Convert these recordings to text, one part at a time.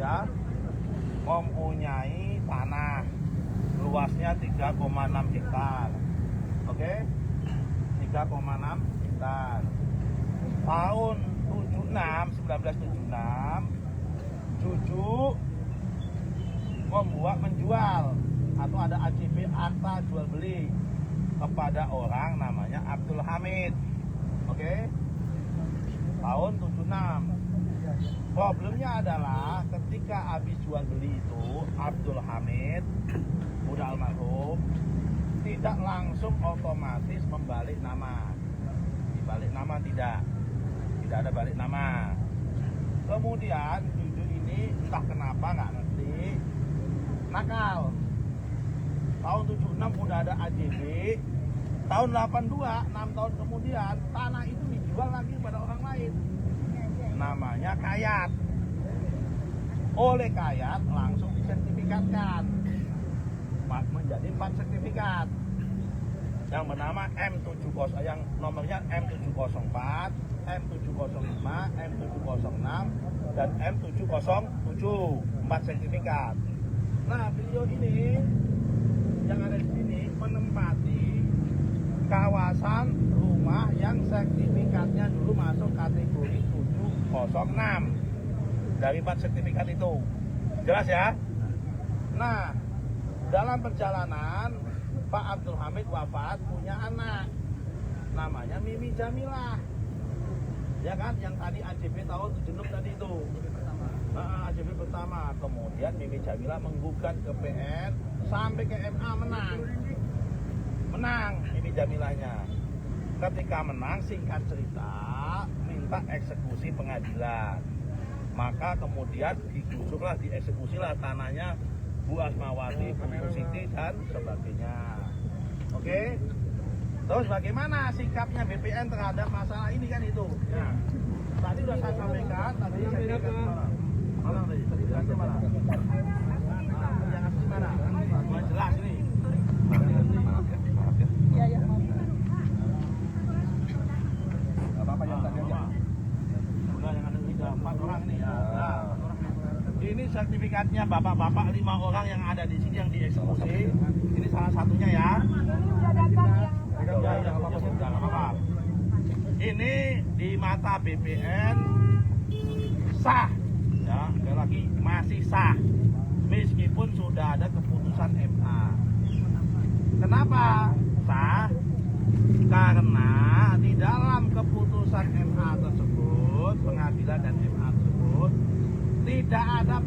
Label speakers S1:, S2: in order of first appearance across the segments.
S1: ya, mempunyai tanah luasnya 3,6 hektar. Oke, 3,6 hektar. Tahun 1976 Cucu menjual atau ada AJB, akta jual beli, kepada orang namanya Abdul Hamid. Oke, tahun 76. Problemnya adalah ketika habis jual beli itu Abdul Hamid udah almarhum, tidak langsung otomatis membalik nama. Dibalik nama tidak ada balik nama. Kemudian Cucu ini entah kenapa nggak ngerti, nakal. Tahun 76 udah ada AJB. Tahun 82, 6 tahun kemudian tanah itu dijual lagi pada orang lain. Namanya Kayat. Oleh Kayat langsung disertifikatkan menjadi 4 sertifikat yang bernama M70, yang nomornya M704, M705, M706, dan M707, 4 sertifikat. Nah, beliau ini yang ada di sini menempati kawasan rumah yang sertifikatnya dulu masuk kategori 706 dari 4 sertifikat itu. Jelas ya? Nah, dalam perjalanan Pak Abdul Hamid wafat, punya anak namanya Mimi Jamilah, ya kan, yang tadi AJB tahun 76 tadi itu. AJB pertama. Kemudian Mimi Jamilah menggugat ke PN sampai ke MA, menang Mimi Jamilahnya. Ketika menang, singkat cerita minta eksekusi pengadilan, maka kemudian digusurlah, dieksekusilah tanahnya Bu Asmawati, Bu Siti, dan sebagainya. Oke, terus bagaimana sikapnya BPN terhadap masalah ini kan itu ya. Tadi sudah saya sampaikan, tadi saya sampaikan mana tadi jelasnya mana? Jangan di mana? Jelas ini. Iya. Apa yang tadi aja? Udah yang ada 4 orang ini ya. Ini sertifikatnya bapak-bapak 5 orang yang ada di sini yang dieksekusi. Ini salah satunya ya. Ini di mata BPN sah, ya, sekali lagi masih sah, meskipun sudah ada keputusan MA. Kenapa sah? Karena di dalam keputusan MA tersebut, pengadilan dan MA tersebut, tidak ada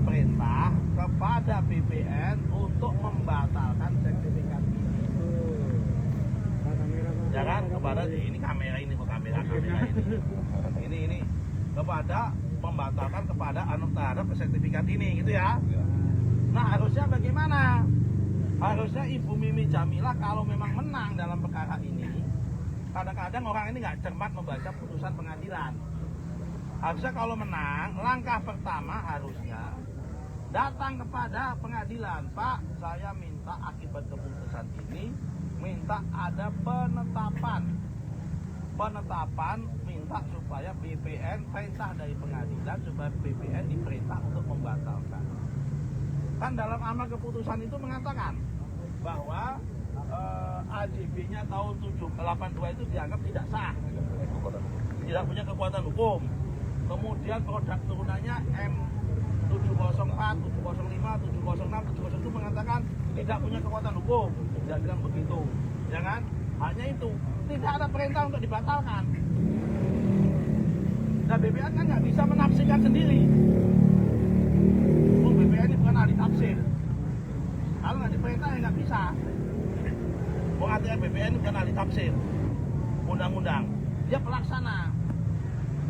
S1: perintah kepada BPN untuk membatalkan sertifikat ini. Jangan kepada ini kamera ini ini kepada membatalkan kepada terhadap sertifikat ini, gitu ya. Nah, harusnya bagaimana? Harusnya Ibu Mimi Jamilah kalau memang menang dalam perkara ini, kadang-kadang orang ini nggak cermat membaca putusan pengadilan. Harusnya kalau menang, langkah pertama harusnya datang kepada pengadilan. Pak, saya minta akibat keputusan ini, minta ada penetapan, minta supaya BPN, perintah dari pengadilan supaya BPN diperintah untuk membatalkan. Kan dalam amal keputusan itu mengatakan bahwa AJB-nya tahun 82 itu dianggap tidak sah, tidak punya kekuatan hukum. Kemudian produk turunannya M704, 705, 706, 707 mengatakan tidak punya kekuatan hukum. Tidak bilang begitu, jangan. Hanya itu, tidak ada perintah untuk dibatalkan. Nah, BPN kan nggak bisa menafsirkan sendiri. BPN ini bukan ahli tafsir. Kalau nggak diperintah ya nggak bisa. Artinya BPN ini bukan ahli tafsir undang-undang, dia pelaksana.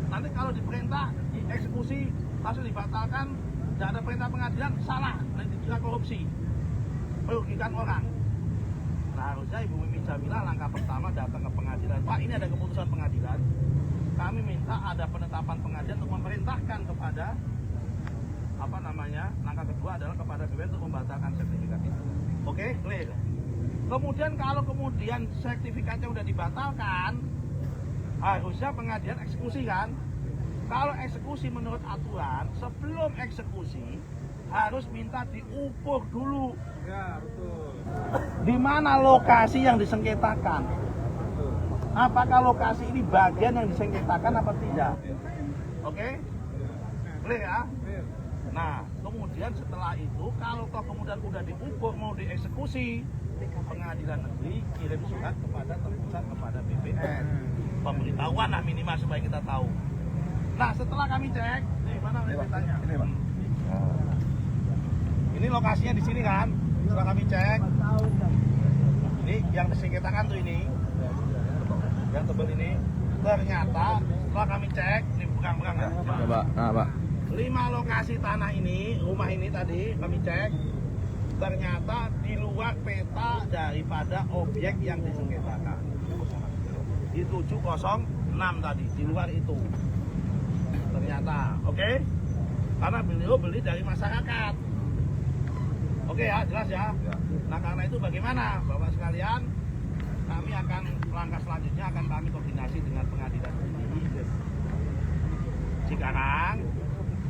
S1: Nanti kalau diperintah, dieksekusi, langsung dibatalkan, tidak ada perintah pengadilan, salah, nanti dikira korupsi, merugikan orang. Nah, harusnya Ibu Mimi Jamilah langkah pertama datang ke pengadilan. Pak, ini ada keputusan pengadilan, kami minta ada penetapan pengadilan untuk memerintahkan kepada langkah kedua adalah kepada BPN untuk membatalkan sertifikat itu. Oke, clear. Kemudian kalau sertifikatnya udah dibatalkan, harusnya pengadilan eksekusi kan. Kalau eksekusi menurut aturan, sebelum eksekusi harus minta diukur dulu.
S2: Ya, betul.
S1: Di mana lokasi yang disengketakan?
S2: Betul.
S1: Apakah lokasi ini bagian yang disengketakan apa tidak? Oke? Clear ya?
S2: Clear.
S1: Nah, kemudian setelah itu, kalau toh kemudian udah diukur mau dieksekusi, pengadilan negeri kirim surat kepada terpusat kepada BPN. Pemberitahuan lah minimal supaya kita tahu. Nah, setelah kami cek, nih mana petanya?
S2: Ini, Pak.
S1: Ini lokasinya di sini kan? Setelah kami cek, ini yang disengketakan tuh ini, yang tebel ini. Ternyata setelah kami cek, ini pegang-pegang ya.
S2: Coba, nah, Pak.
S1: 5 lokasi tanah ini, rumah ini tadi kami cek, ternyata di luar peta daripada objek yang disengketakan. Di 706 tadi, di luar itu. Ternyata, oke? Karena beliau beli dari masyarakat. Oke ya, jelas ya? Nah, karena itu bagaimana Bapak sekalian? Kami akan langkah selanjutnya akan kami koordinasi dengan pengadilan negeri Cikarang.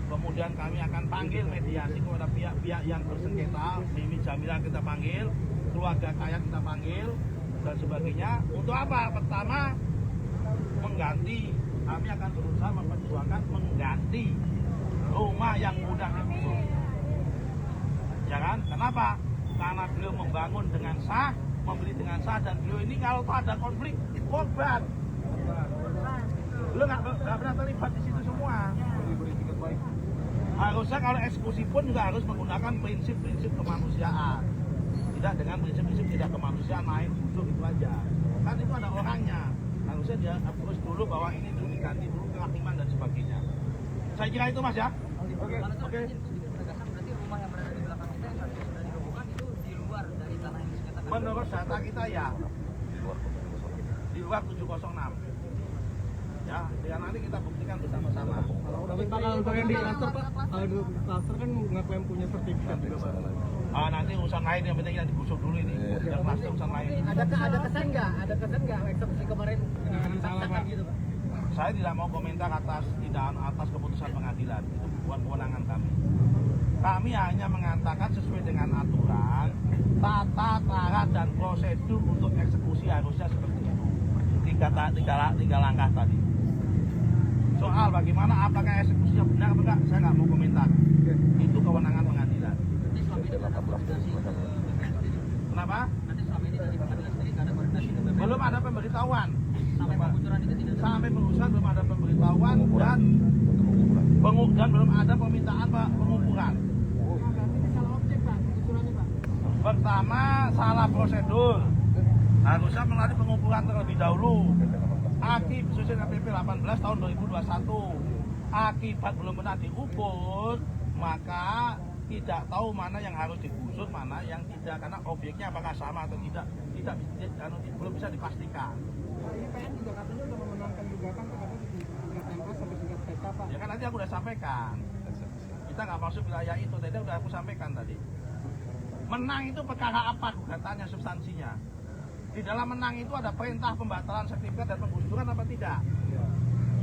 S1: Kemudian kami akan panggil mediasi kepada pihak-pihak yang bersengketa. Mimi Jamila kita panggil, keluarga kaya kita panggil, dan sebagainya. Untuk apa? Pertama, mengganti. Kami akan berusaha memperjuangkan mengganti rumah yang mudah digusur. Ya kan? Kenapa? Karena beliau membangun dengan sah, membeli dengan sah, dan beliau ini kalau ada konflik, korban. Beliau nggak pernah terlibat di situ semua. Harusnya kalau eksekusi pun juga harus menggunakan prinsip-prinsip kemanusiaan. Tidak dengan prinsip-prinsip tidak kemanusiaan, main busuk itu aja. Kan itu ada orangnya. Harusnya dia harus dulu bahwa ini dulu diganti dulu kehakiman dan sebagainya. Saya kira itu Mas ya.
S2: Oke.
S1: Oke.
S3: Berarti rumah yang berada di belakang kita yang tadi sudah dirobohkan itu di luar dari tanah yang disengketakan.
S1: Menurut data kita ya. Di luar 706. Ya, nanti kita buktikan bersama-sama.
S2: Tapi Pak, kalau untuk yang di klaster Pak, kalau di klaster kan ngaklaim punya sertifikat juga Pak.
S1: Nanti urusan lain yang penting kita digusur dulu ini. Yang pasti urusan lain.
S3: Ada kesan nggak? Ada kesan nggak eksekusi kemarin
S2: salah Pak.
S3: gitu Pak?
S1: Saya tidak mau komentar atas keputusan pengadilan. Itu bukan kewenangan kami. Kami hanya mengatakan sesuai dengan aturan, tata cara dan prosedur untuk eksekusi harusnya seperti itu. Tiga langkah tadi. Soal bagaimana apakah eksekusinya benar atau enggak, saya nggak mau komentar. Itu kewenangan pengadilan.
S3: Nanti selama ini ada koordinasi ke BPN sendiri.
S1: Kenapa?
S3: Nanti selama ini dari pengadilan sendiri nggak ada koordinasi ke BPN.
S1: Belum ada pemberitahuan.
S3: Sampai pengucuran itu tidak ada.
S1: Sampai pengusuran belum ada pemberitahuan dan belum ada permintaan pengukuran. Pertama, salah prosedur. Harusnya melalui pengukuran terlebih dahulu. Akibat sesuai PP 18 tahun 2021. Akibat belum pernah diukur, maka tidak tahu mana yang harus digusur, mana yang tidak, karena objeknya apakah sama atau tidak belum bisa dipastikan.
S2: PN juga katanya sudah memenangkan gugatan kepada tingkat MK sampai tingkat PK Pak.
S1: Ya kan nanti aku udah sampaikan. Kita nggak masuk wilayah itu, tadi udah aku sampaikan tadi. Menang itu perkara apa gugatannya, substansinya? Di dalam menang itu ada perintah pembatalan sertifikat dan penggusuran apa tidak?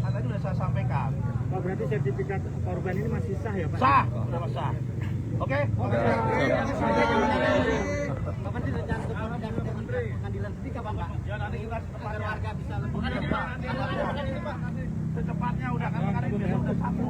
S1: Kan tadi sudah saya sampaikan.
S2: Pak, berarti sertifikat korban ini masih sah ya Pak?
S1: Sah, sudah sah. Oke?
S3: Kapan sih rencana untuk pengadilan ketika Pak?
S1: Ya nanti kita secepatnya.
S3: Warga bisa lebih.
S1: Secepatnya udah kan, karena ini udah satu.